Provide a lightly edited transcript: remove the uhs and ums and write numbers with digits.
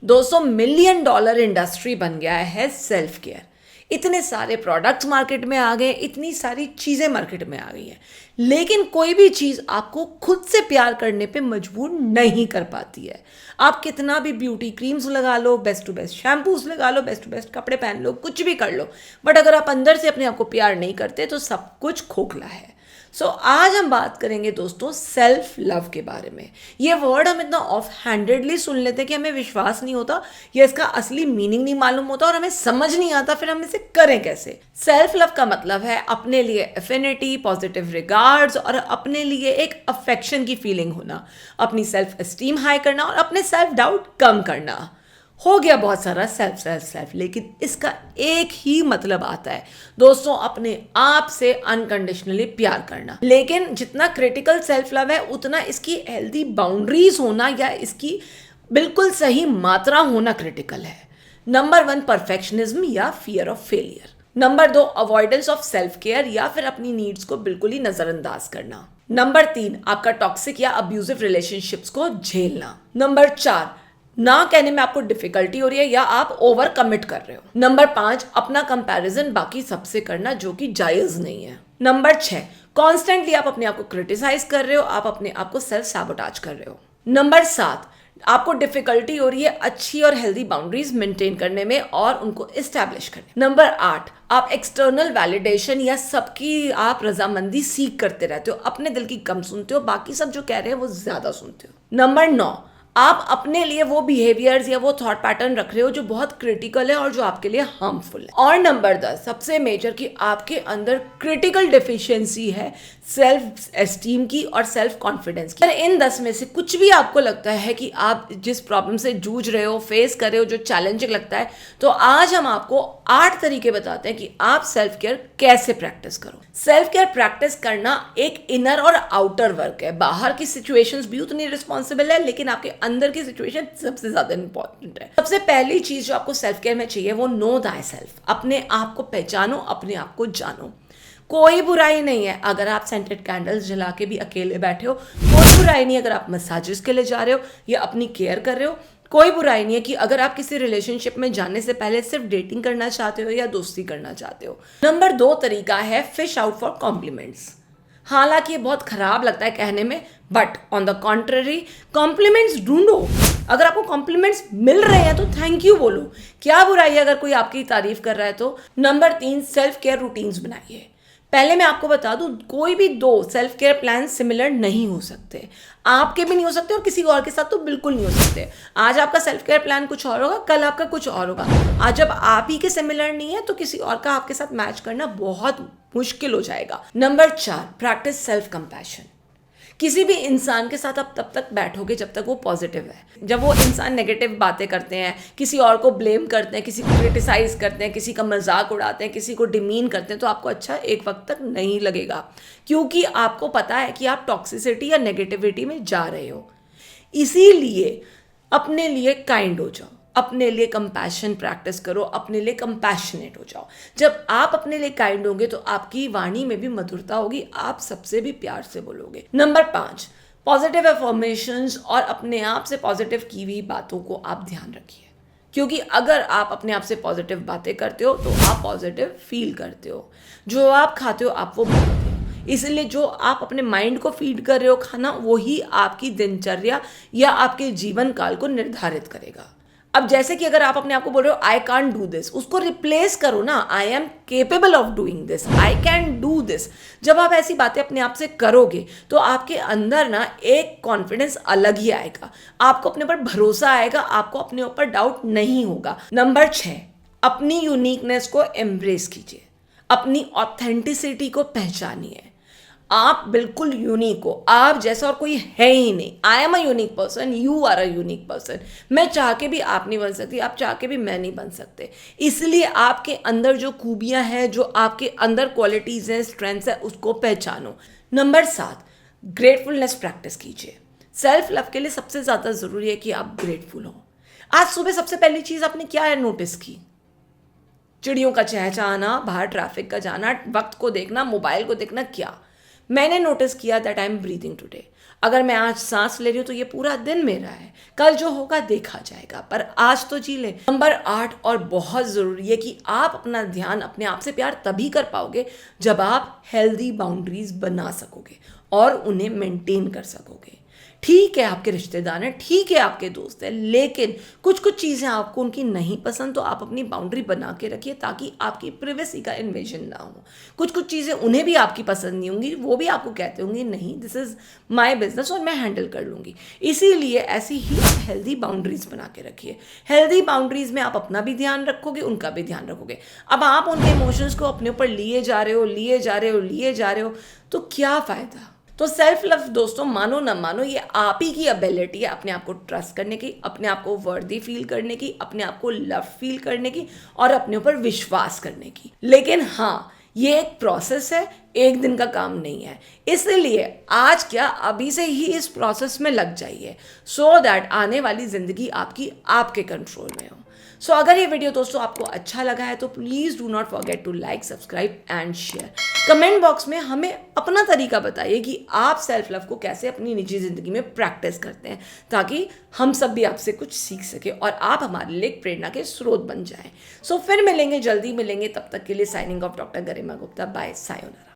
$200 million industry बन गया है सेल्फ केयर। इतने सारे प्रोडक्ट्स मार्केट में आ गए, इतनी सारी चीज़ें मार्केट में आ गई हैं, लेकिन कोई भी चीज़ आपको खुद से प्यार करने पे मजबूर नहीं कर पाती है। आप कितना भी ब्यूटी क्रीम्स लगा लो, बेस्ट टू बेस्ट शैम्पूस लगा लो, बेस्ट टू बेस्ट कपड़े पहन लो, कुछ भी कर लो, बट अगर आप अंदर से अपने आप को प्यार नहीं करते तो सब कुछ खोखला है। आज हम बात करेंगे दोस्तों सेल्फ लव के बारे में। ये वर्ड हम इतना ऑफ हैंडेडली सुन लेते हैं कि हमें विश्वास नहीं होता या इसका असली मीनिंग नहीं मालूम होता और हमें समझ नहीं आता फिर हम इसे करें कैसे। सेल्फ लव का मतलब है अपने लिए एफिनिटी, पॉजिटिव रिगार्ड्स और अपने लिए एक अफेक्शन की फीलिंग होना, अपनी सेल्फ एस्टीम हाई करना और अपने सेल्फ डाउट कम करना। हो गया बहुत सारा सेल्फ सेल्फ सेल्फ, लेकिन इसका एक ही मतलब आता है दोस्तों, अपने आप से अनकंडीशनली प्यार करना। लेकिन जितना क्रिटिकल सेल्फ लव है उतना इसकी हेल्दी बाउंड्रीज होना या इसकी बिल्कुल सही मात्रा होना क्रिटिकल है। नंबर 1 परफेक्शनिज्म या fear of failure. Number 2 avoidance of self care या फिर अपनी नीड्स को बिल्कुल ही नजरअंदाज करना। नंबर 3 आपका टॉक्सिक या अब्यूजिव रिलेशनशिप्स को झेलना। नंबर 4 ना कहने में आपको डिफिकल्टी हो रही है या आप ओवर कमिट कर रहे हो। नंबर 5 अपना कंपैरिजन बाकी सबसे करना जो कि जायज नहीं है। नंबर 6 कॉन्स्टेंटली आप अपने आप को क्रिटिसाइज कर रहे हो, आप अपने आप को सेल्फ सैबोटाज कर रहे हो। नंबर 7 आपको डिफिकल्टी हो रही है अच्छी और हेल्दी बाउंड्रीज मेंटेन करने में और उनको इस्टेब्लिश करने। नंबर 8 आप एक्सटर्नल वैलिडेशन या सबकी आप रजामंदी सीख करते रहते हो, अपने दिल की कम सुनते हो, बाकी सब जो कह रहे हैं वो ज्यादा सुनते हो। नंबर 9 आप अपने लिए वो बिहेवियर्स या वो थॉट पैटर्न रख रहे हो जो बहुत क्रिटिकल है और जो आपके लिए हार्मफुल है। और नंबर 10 सबसे मेजर कि आपके अंदर क्रिटिकल डिफिशियंसी है सेल्फ एस्टीम की और सेल्फ कॉन्फिडेंस की। इन 10 में से कुछ भी आपको लगता है कि आप जिस प्रॉब्लम से जूझ रहे हो, फेस कर रहे हो, जो चैलेंजिंग लगता है, तो आज हम आपको 8 तरीके बताते हैं कि आप सेल्फ केयर कैसे प्रैक्टिस करो। सेल्फ केयर प्रैक्टिस करना एक इनर और आउटर वर्क है। बाहर की सिचुएशंस भी उतनी रिस्पॉन्सिबल है, लेकिन आपके अंदर की सिचुएशन सबसे ज्यादा इंपॉर्टेंट है। सबसे पहली चीज जो आपको सेल्फ केयर में चाहिए वो नो दाई सेल्फ। अपने आप को पहचानो, अपने आप को जानो। कोई बुराई नहीं है अगर आप सेंटेड कैंडल्स जला के भी अकेले बैठे हो, कोई बुराई नहीं अगर आप मसाजेस के लिए जा रहे हो या अपनी केयर कर रहे हो, कोई बुराई नहीं है कि अगर आप किसी रिलेशनशिप में जाने से पहले सिर्फ डेटिंग करना चाहते हो या दोस्ती करना चाहते हो। नंबर 2 तरीका है फिश आउट फॉर कॉम्प्लीमेंट्स। हालांकि ये बहुत खराब लगता है कहने में, but on the contrary compliments ढूंढो। अगर आपको कॉम्प्लीमेंट्स मिल रहे हैं तो थैंक यू बोलो, क्या बुराई है अगर कोई आपकी तारीफ कर रहा है तो। नंबर 3 सेल्फ केयर रूटीन्स बनाइए। पहले मैं आपको बता दूं, कोई भी 2 सेल्फ केयर प्लान सिमिलर नहीं हो सकते, आपके भी नहीं हो सकते और किसी और के साथ तो बिल्कुल नहीं हो सकते। आज आपका सेल्फ केयर प्लान कुछ और होगा, कल आपका कुछ और होगा। आज जब आप ही के सिमिलर नहीं है तो किसी और का आपके साथ मैच करना बहुत मुश्किल हो जाएगा। Number 4 practice self compassion. किसी भी इंसान के साथ आप तब तक बैठोगे जब तक वो पॉजिटिव है। जब वो इंसान नेगेटिव बातें करते हैं, किसी और को ब्लेम करते हैं, किसी को क्रिटिसाइज करते हैं, किसी का मजाक उड़ाते हैं, किसी को डिमीन करते हैं, तो आपको अच्छा एक वक्त तक नहीं लगेगा, क्योंकि आपको पता है कि आप टॉक्सिसिटी या नेगेटिविटी में जा रहे हो। इसीलिए अपने लिए काइंड हो जाओ, अपने लिए कंपैशन प्रैक्टिस करो, अपने लिए कंपैशनेट हो जाओ। जब आप अपने लिए काइंड होंगे तो आपकी वाणी में भी मधुरता होगी, आप सबसे भी प्यार से बोलोगे। नंबर 5 पॉजिटिव अफर्मेशंस और अपने आप से पॉजिटिव की हुई बातों को आप ध्यान रखिए, क्योंकि अगर आप अपने आप से पॉजिटिव बातें करते हो तो आप पॉजिटिव फील करते हो। जो आप खाते हो आप वो बोलते हो, इसलिए जो आप अपने माइंड को फीड कर रहे हो खाना, वही आपकी दिनचर्या या आपके जीवन काल को निर्धारित करेगा। अब जैसे कि अगर आप अपने आप को बोल रहे हो आई कांट डू दिस, उसको रिप्लेस करो ना, I am capable of doing this, I can do this. जब आप ऐसी बातें अपने आप से करोगे तो आपके अंदर ना एक कॉन्फिडेंस अलग ही आएगा, आपको अपने पर भरोसा आएगा, आपको अपने ऊपर डाउट नहीं होगा। नंबर 6 अपनी यूनिकनेस को एम्ब्रेस कीजिए, अपनी ऑथेंटिसिटी को पहचानिए। आप बिल्कुल यूनिक हो, आप जैसा और कोई है ही नहीं। I am a unique person, you are a unique person. मैं चाह के भी आप नहीं बन सकती, आप चाह के भी मैं नहीं बन सकते। इसलिए आपके अंदर जो खूबियां हैं, जो आपके अंदर क्वालिटीज हैं, स्ट्रेंथ्स है, उसको पहचानो। नंबर 7 ग्रेटफुलनेस प्रैक्टिस कीजिए। सेल्फ लव के लिए सबसे ज्यादा जरूरी है कि आप ग्रेटफुल हो। आज सुबह सबसे पहली चीज आपने क्या है नोटिस की? चिड़ियों का चहचहाना, बाहर ट्रैफिक का जाना, वक्त को देखना, मोबाइल को देखना। क्या मैंने नोटिस किया that I am breathing today. अगर मैं आज सांस ले रही हूँ तो ये पूरा दिन मेरा है, कल जो होगा देखा जाएगा, पर आज तो जी ले। नंबर 8 और बहुत ज़रूरी है कि आप अपना ध्यान, अपने आप से प्यार तभी कर पाओगे जब आप हेल्दी बाउंड्रीज बना सकोगे और उन्हें मेंटेन कर सकोगे। ठीक है आपके रिश्तेदार हैं, ठीक है आपके दोस्त हैं, लेकिन कुछ कुछ चीज़ें आपको उनकी नहीं पसंद तो आप अपनी बाउंड्री बना के रखिए ताकि आपकी प्रिवेसी का इन्वेजन ना हो। कुछ कुछ चीज़ें उन्हें भी आपकी पसंद नहीं होंगी, वो भी आपको कहते होंगे नहीं दिस इज़ माई बिजनेस और मैं हैंडल कर लूँगी। इसीलिए ऐसी ही हेल्दी बाउंड्रीज बना के रखिए। हेल्दी बाउंड्रीज में आप अपना भी ध्यान रखोगे, उनका भी ध्यान रखोगे। अब आप उनके इमोशंस को अपने ऊपर लिए जा रहे हो तो क्या फ़ायदा। तो सेल्फ लव दोस्तों, मानो ना मानो, ये आप ही की एबिलिटी है अपने आप को ट्रस्ट करने की, अपने आप को वर्दी फील करने की, अपने आप को लव फील करने की और अपने ऊपर विश्वास करने की। लेकिन हाँ, ये एक प्रोसेस है, एक दिन का काम नहीं है। इसलिए आज क्या, अभी से ही इस प्रोसेस में लग जाइए सो दैट आने वाली ज़िंदगी आपकी आपके कंट्रोल में हो। सो अगर ये वीडियो दोस्तों आपको अच्छा लगा है तो please do not forget to like, subscribe and share. Comment box में हमें अपना तरीका बताइए कि आप सेल्फ लव को कैसे अपनी निजी ज़िंदगी में प्रैक्टिस करते हैं, ताकि हम सब भी आपसे कुछ सीख सके और आप हमारे लिए एक प्रेरणा के स्रोत बन जाएं। सो फिर मिलेंगे, जल्दी मिलेंगे, तब तक के लिए signing off doctor Garima Gupta. Bye, sayonara.